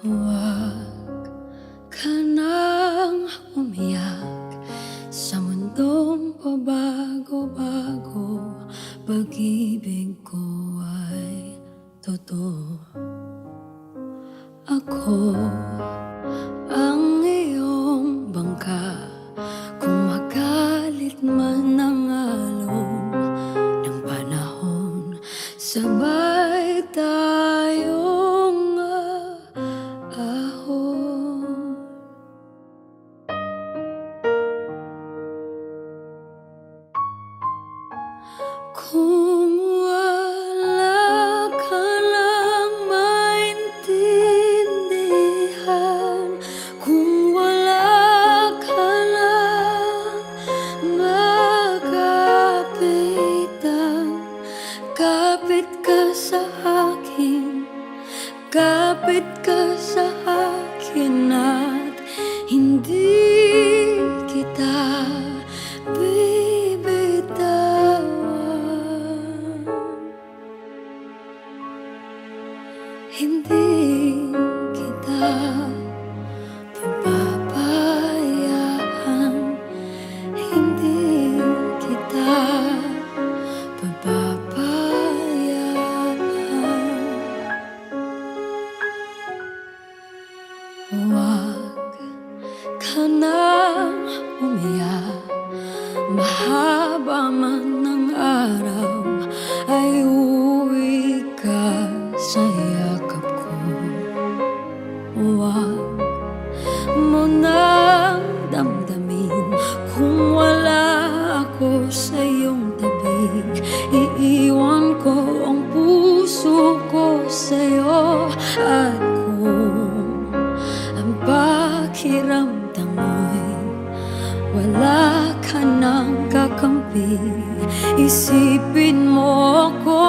Huwag ka nang umiyak sa mundong pabago-bago. Pag-ibig ko ay totoo. Ako ang iyong bangka, kung magalit man ang alon ng panahon, sabay tayong ahon. Kung wala ka lang maintindihan, kung wala ka lang makapitan, kapit ka sa akin, kapit ka sa akin at hindi kita bibitawan. Hindi kita pababayaan, hindi kita pababayaan. Huwag ka nang umiyak, mahaba man ang araw ay uuwi ka sa yakap ko. Huwag mo nang damdamin kung wala ako sa iyong tabi. Iiwan ko ang puso ko sa'yo, at kung ang pakiramdam mo'y wala ka nang kakampi, isipin mo ako